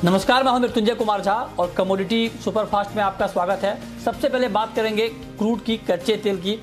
नमस्कार, मैं हूं मृत्युंजय कुमार झा और कमोडिटी सुपरफास्ट में आपका स्वागत है। सबसे पहले बात करेंगे क्रूड की, कच्चे तेल की,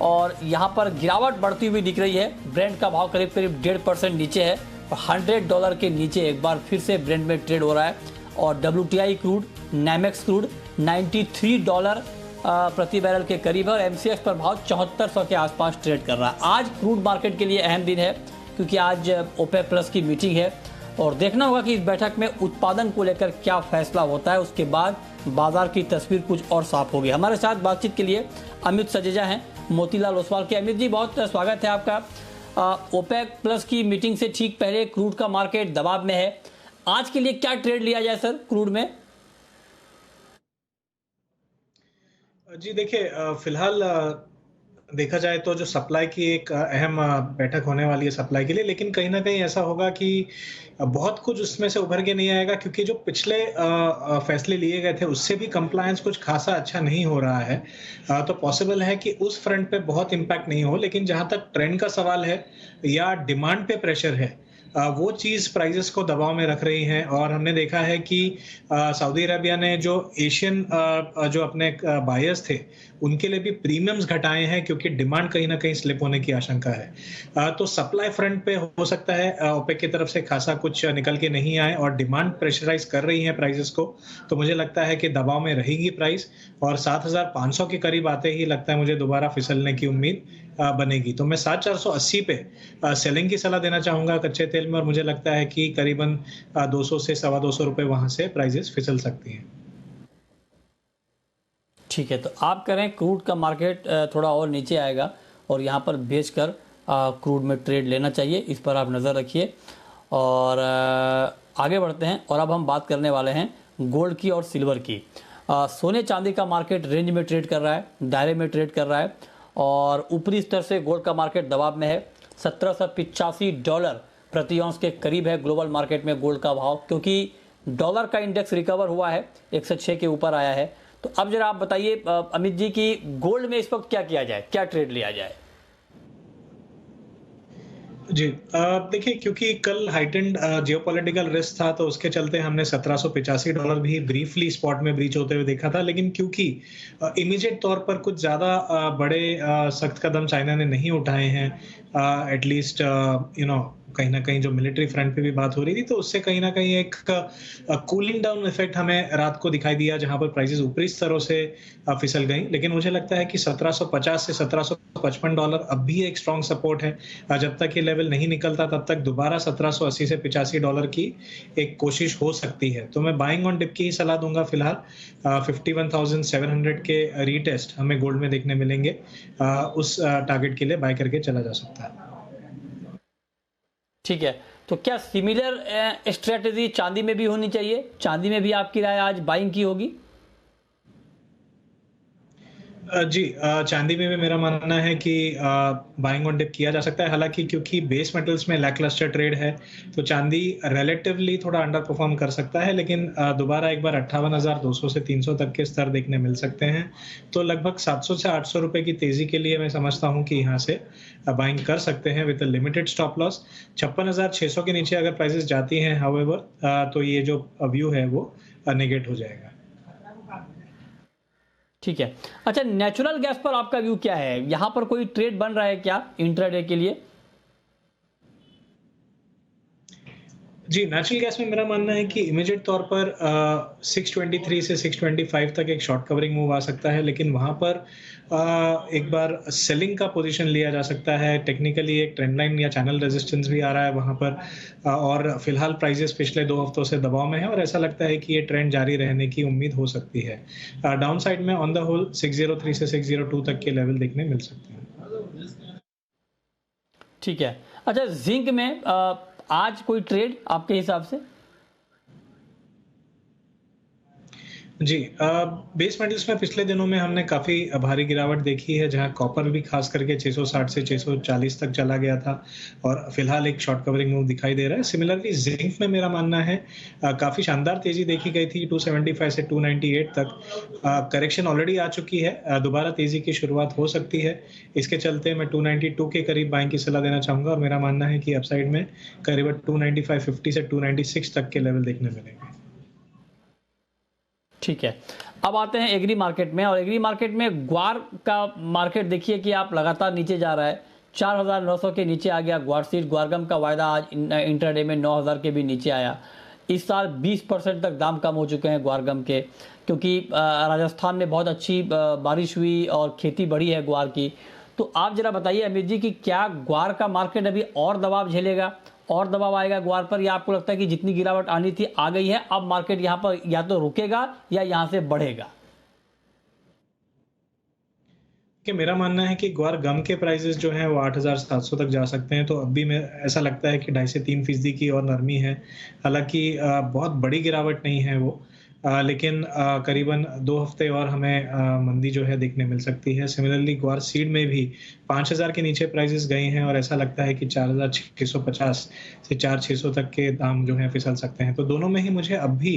और यहां पर गिरावट बढ़ती हुई दिख रही है। ब्रेंट का भाव करीब 1.5% नीचे है और $100 के नीचे एक बार फिर से ब्रेंट में ट्रेड हो रहा है। और WTI क्रूड, नैमेक्स क्रूड $93 प्रति बैरल के करीब है और MCX पर भाव 7400 के आसपास ट्रेड कर रहा है। आज क्रूड मार्केट के लिए अहम दिन है क्योंकि आज OPEC प्लस की मीटिंग है और देखना होगा कि इस बैठक में उत्पादन को लेकर क्या फैसला होता है। उसके बाद बाजार की तस्वीर कुछ और साफ होगी। हमारे साथ बातचीत के लिए अमित सजेजा हैं मोतीलाल ओसवाल के। अमित जी, बहुत स्वागत है आपका। OPEC प्लस की मीटिंग से ठीक पहले क्रूड का मार्केट दबाव में है। आज के लिए क्या ट्रेड लिया जाए सर क्रूड में? जी देखिए, फिलहाल देखा जाए तो जो सप्लाई की एक अहम बैठक होने वाली है सप्लाई के लिए, लेकिन कहीं ना कहीं ऐसा होगा कि बहुत कुछ उसमें से उभर के नहीं आएगा क्योंकि जो पिछले फैसले लिए गए थे उससे भी कंप्लायंस कुछ खासा अच्छा नहीं हो रहा है। तो पॉसिबल है कि उस फ्रंट पे बहुत इम्पैक्ट नहीं हो, लेकिन जहां तक ट्रेंड का सवाल है या डिमांड पे प्रेशर है, वो चीज़ प्राइजेस को दबाव में रख रही है। और हमने देखा है कि सऊदी अरबिया ने जो एशियन जो अपने बायर्स थे उनके लिए भी प्रीमियम्स घटाए हैं क्योंकि डिमांड कहीं ना कहीं स्लिप होने की आशंका है। तो सप्लाई फ्रंट पे हो सकता है ओपेक की तरफ से खासा कुछ निकल के नहीं आए और डिमांड प्रेशराइज कर रही है प्राइजेस को। तो मुझे लगता है कि दबाव में रहेगी प्राइस और 7500 के करीब आते ही लगता है मुझे दोबारा फिसलने की उम्मीद बनेगी। तो मैं 7480 पे सेलिंग की सलाह देना चाहूंगा कच्चे तेल में और मुझे लगता है कि करीबन 200 से ₹225 वहां से प्राइजेस फिसल सकती हैं। ठीक है, तो आप करें क्रूड का मार्केट थोड़ा और नीचे आएगा और यहाँ पर बेचकर क्रूड में ट्रेड लेना चाहिए, इस पर आप नज़र रखिए। और आगे बढ़ते हैं और अब हम बात करने वाले हैं गोल्ड की और सिल्वर की। सोने चांदी का मार्केट रेंज में ट्रेड कर रहा है, दायरे में ट्रेड कर रहा है और ऊपरी स्तर से गोल्ड का मार्केट दबाव में है। $1785 प्रति औंस के करीब है ग्लोबल मार्केट में गोल्ड का भाव, क्योंकि डॉलर का इंडेक्स रिकवर हुआ है, 106 के ऊपर आया है। तो अब जरा आप बताइए अमित जी कि गोल्ड में इस वक्त क्या किया जाए, क्या ट्रेड लिया जाए? जी देखिए, क्योंकि कल हाइटेंड जियोपॉलिटिकल रिस्क था तो उसके चलते हमने $1785 भी ब्रीफली स्पॉट में ब्रीच होते हुए देखा था। लेकिन क्योंकि इमीडिएट तौर पर कुछ ज़्यादा बड़े सख्त कदम चाइना ने नहीं उठाए हैं, एटलीस्ट कहीं ना कहीं जो मिलिट्री फ्रंट पे भी बात हो रही थी, तो उससे कहीं ना कहीं एक कूलिंग डाउन इफेक्ट हमें रात को दिखाई दिया जहां पर प्राइसेस ऊपरी स्तरों से फिसल गई। लेकिन मुझे लगता है कि 1750 से $1755 अब भी एक स्ट्रॉन्ग सपोर्ट है। जब तक ये लेवल नहीं निकलता तब तक दोबारा 1780 से $85 की एक कोशिश हो सकती है। तो मैं बाइंग ऑन डिप की ही सलाह दूंगा फिलहाल। 51,700 के रीटेस्ट हमें गोल्ड में देखने मिलेंगे। उस टारगेट के लिए बाय करके चला जा सकता है। ठीक है, तो क्या सिमिलर स्ट्रेटजी चांदी में भी होनी चाहिए? चांदी में भी आपकी राय आज बाइंग की होगी? जी चांदी में भी मेरा मानना है कि बाइंग ऑन डिप किया जा सकता है। हालांकि क्योंकि बेस मेटल्स में लैकलस्टर ट्रेड है तो चांदी रिलेटिवली थोड़ा अंडर परफॉर्म कर सकता है, लेकिन दोबारा एक बार 58,200 से 300 तक के स्तर देखने मिल सकते हैं। तो लगभग 700 से 800 रुपए की तेजी के लिए मैं समझता हूं कि यहाँ से बाइंग कर सकते हैं विद लिमिटेड स्टॉप लॉस। 56,600 के नीचे अगर प्राइसेस जाती हैं हाउएवर तो ये जो व्यू है वो नेगेट हो जाएगा। ठीक है, अच्छा, नेचुरल गैस पर आपका व्यू क्या है? यहां पर कोई ट्रेड बन रहा है क्या इंट्राडे के लिए? जी, नेचुरल गैस में मेरा मानना है कि इमीडिएट तौर पर 623 से 625 तक एक शॉर्ट कवरिंग मूव आ सकता है, लेकिन वहां पर एक बार सेलिंग का पोजीशन लिया जा सकता है। टेक्निकली एक ट्रेंड लाइन या चैनल रेजिस्टेंस भी आ रहा है वहां पर और फिलहाल प्राइजेस पिछले 2 हफ्तों से दबाव में है और ऐसा लगता है कि ये ट्रेंड जारी रहने की उम्मीद हो सकती है। डाउन साइड में ऑन द होल 603 से 602 तक के लेवल देखने मिल सकते हैं। ठीक है, अच्छा, जिंक में आज कोई ट्रेड आपके हिसाब से? जी बेस मेटल्स में पिछले दिनों में हमने काफ़ी भारी गिरावट देखी है, जहां कॉपर भी खास करके 660 से 640 तक चला गया था और फिलहाल एक शॉर्ट कवरिंग मूव दिखाई दे रहा है। सिमिलरली जिंक में मेरा मानना है काफ़ी शानदार तेजी देखी गई थी 275 से 298 तक। करेक्शन ऑलरेडी आ चुकी है, दोबारा तेजी की शुरुआत हो सकती है। इसके चलते मैं 292 के करीब बाइंग की सलाह देना चाहूंगा और मेरा मानना है कि अपसाइड में करीबन 295.50 से 296 तक के लेवल देखने मिलेंगे। ठीक है, अब आते हैं एग्री मार्केट में। और एग्री मार्केट में ग्वार का मार्केट देखिए कि आप लगातार नीचे जा रहा है, 4,900 के नीचे आ गया ग्वार सीड। ग्वारगम का वायदा आज इंटरडे में 9,000 के भी नीचे आया। इस साल 20% तक दाम कम हो चुके हैं ग्वारगम के, क्योंकि राजस्थान में बहुत अच्छी बारिश हुई और खेती बढ़ी है ग्वार की। तो आप जरा बताइए अमित जी कि क्या ग्वार का मार्केट अभी और दबाव झेलेगा, और दबाव आएगा ग्वार पर, या आपको लगता है कि जितनी गिरावट आनी थी आ गई है, अब मार्केट यहाँ पर या तो रुकेगा या यहाँ से बढ़ेगा? कि मेरा मानना है कि ग्वार गम के प्राइसेस जो हैं वो 8,700 तक जा सकते हैं। तो अब भी मैं ऐसा लगता है कि 2.5 से 3% की और नरमी है। हालांकि बहुत बड़ी गिरावट नहीं है वो, लेकिन करीबन 2 हफ्ते और हमें मंदी जो है देखने मिल सकती है। सिमिलरली ग्वार सीड में भी 5,000 के नीचे प्राइसेस गए हैं और ऐसा लगता है कि 4,650 से 4,600 तक के दाम जो है फिसल सकते हैं। तो दोनों में ही मुझे अब भी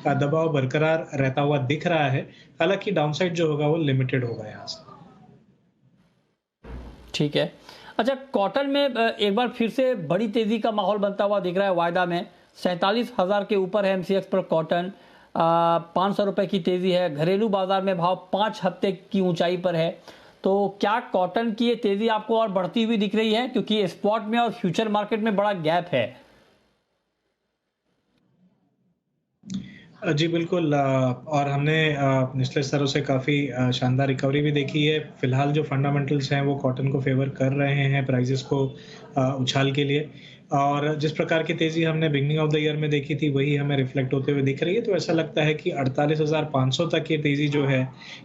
दबाव बरकरार रहता हुआ दिख रहा है। हालांकि डाउनसाइड जो होगा वो लिमिटेड होगा यहाँ से। ठीक है, अच्छा कॉटन में एक बार फिर से बड़ी तेजी का माहौल बनता हुआ दिख रहा है। वायदा में 47,000 के ऊपर है एमसीएक्स पर कॉटन, 500 रुपए की तेजी है। घरेलू बाजार में भाव 5 हफ्ते की ऊंचाई पर है। तो क्या कॉटन की ये तेजी आपको और बढ़ती हुई दिख रही है, क्योंकि स्पॉट में और फ्यूचर मार्केट में बड़ा गैप है? जी बिल्कुल, और हमने निचले स्तरों से काफ़ी शानदार रिकवरी भी देखी है। फिलहाल जो फंडामेंटल्स हैं वो कॉटन को फेवर कर रहे हैं प्राइसेस को उछाल के लिए, और जिस प्रकार की तेज़ी हमने बिगनिंग ऑफ द ईयर में देखी थी वही हमें रिफ्लेक्ट होते हुए दिख रही है। तो ऐसा लगता है कि 48,500 तक ये तेज़ी जो है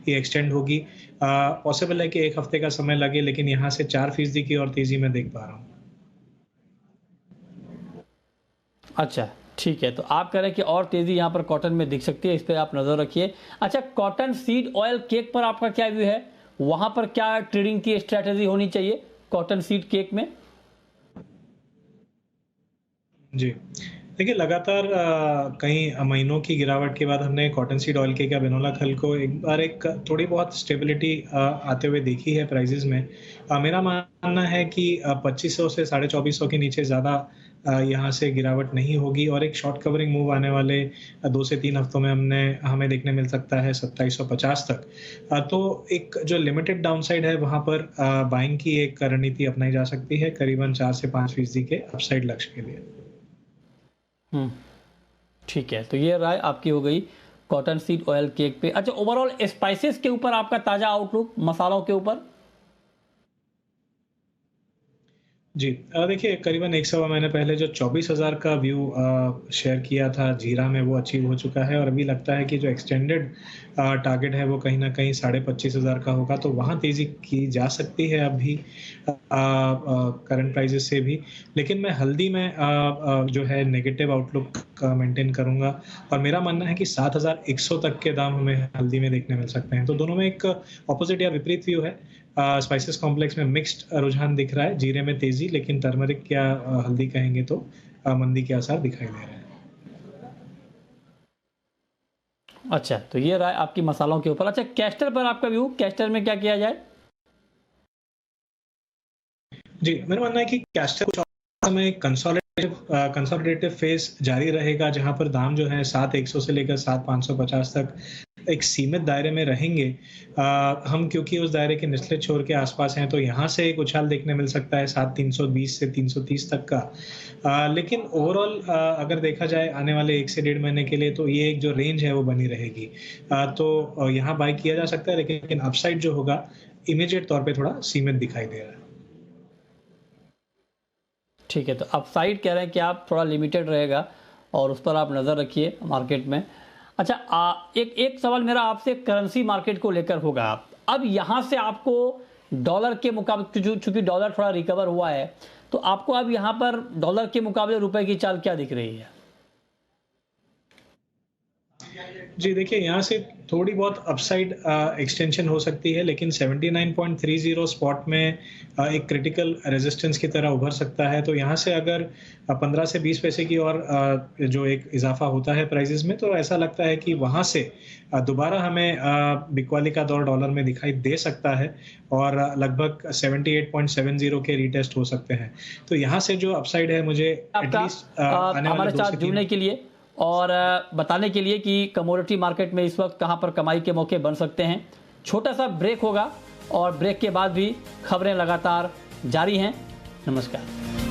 ये एक्सटेंड होगी। पॉसिबल है कि 1 हफ्ते का समय लगे, लेकिन यहाँ से 4% की और तेज़ी मैं देख पा रहा हूँ। अच्छा ठीक है, तो आप कह रहे हैं कि और तेजी यहाँ पर कॉटन में दिख सकती है, इस पर आप नजर रखिए। अच्छा, कॉटन सीड ऑयल केक पर आपका क्या व्यू है? वहां पर क्या ट्रेडिंग की स्ट्रेटेजी होनी चाहिए कॉटन सीड केक में? जी। देखिए, लगातार कई महीनों की गिरावट के बाद हमने कॉटन सीड ऑयल केक या बिनोला खल को एक बार एक थोड़ी बहुत स्टेबिलिटी आते हुए देखी है प्राइसेस में। मेरा मानना है कि 2500 से 2450 के नीचे ज़्यादा यहाँ से गिरावट नहीं होगी, और एक शॉर्ट कवरिंग मूव आने वाले 2 से 3 हफ्तों में हमें देखने मिल सकता है 2750 तक। तो एक जो लिमिटेड डाउनसाइड है वहाँ पर बाइंग की एक रणनीति अपनाई जा सकती है, करीबन 4 से 5% के अपसाइड लक्ष्य के लिए। ठीक है, तो ये राय आपकी हो गई कॉटन सीड ऑयल केक पे। अच्छा, ओवरऑल स्पाइसेस के ऊपर आपका ताजा आउटलुक, मसालों के ऊपर? जी, देखिए करीबन 1 सवा महीने पहले जो 24,000 का व्यू शेयर किया था जीरा में, वो अचीव हो चुका है, और अभी लगता है कि जो एक्सटेंडेड टारगेट है वो कहीं न कहीं 25,500 का होगा। तो वहाँ तेज़ी की जा सकती है अभी करंट प्राइसेस से भी। लेकिन मैं हल्दी में जो है नेगेटिव आउटलुक मेंटेन करूँगा, और मेरा मानना है कि 7,100 तक के दाम हमें हल्दी में देखने मिल सकते हैं। तो दोनों में एक ऑपोजिट या विपरीत व्यू है। स्पाइसेस कॉम्प्लेक्स में मिक्स्ड रुझान दिख रहा है, जीरे में तेजी, लेकिन टर्मरिक या हल्दी कहेंगे तो मंदी के आसार दिखाई दे रहे हैं। अच्छा, तो ये राय आपकी मसालों के ऊपर। अच्छा, कैस्टर पर आपका व्यू, कैस्टर में क्या किया जाए? जी, मेरा मानना है कि कैस्टर कुछ समय कंसोलिडेटिव फेज जारी रहेगा, जहां पर दाम जो है 7,100 से लेकर 7,550 तक एक सीमित दायरे में रहेंगे। हम क्योंकि उस दायरे के निचले छोर के आसपास हैं, तो यहाँ से एक उछाल देखने मिल सकता है 7,320 से 330 तक का। लेकिन ओवरऑल अगर देखा जाए आने वाले 1 से 1.5 महीने के लिए, तो ये एक जो रेंज है वो बनी रहेगी। तो यहाँ बाय किया जा सकता है, लेकिन अपसाइड जो होगा इमीडिएट तौर पे थोड़ा सीमित दिखाई दे रहा है। ठीक है, तो अपसाइड कह रहे हैं कि आप थोड़ा लिमिटेड रहेगा और उस पर आप नज़र रखिए मार्केट में। अच्छा, एक सवाल मेरा आपसे करेंसी मार्केट को लेकर होगा। अब यहाँ से आपको डॉलर के मुकाबले, चूंकि डॉलर थोड़ा रिकवर हुआ है, तो आपको अब यहाँ पर डॉलर के मुकाबले रुपए की चाल क्या दिख रही है? जी, देखिए यहाँ से थोड़ी बहुत अपसाइड एक्सटेंशन हो सकती है, लेकिन 79.30 स्पॉट में एक क्रिटिकल रेजिस्टेंस की तरह उभर सकता है। तो यहाँ से अगर 15 से 20 पैसे की और जो एक इजाफा होता है प्राइसेस में, तो ऐसा लगता है कि वहाँ से दोबारा हमें बिकवाली का दौर डॉलर में दिखाई दे सकता है, और लगभग 78.70 के रीटेस्ट हो सकते हैं। तो यहाँ से जो अपसाइड है, मुझे आपका एटलीस्ट आने वाले हमारे 2 साथ से 3 जुड़ने के लिए और बताने के लिए कि कमोडिटी मार्केट में इस वक्त कहां पर कमाई के मौके बन सकते हैं। छोटा सा ब्रेक होगा और ब्रेक के बाद भी खबरें लगातार जारी हैं। नमस्कार।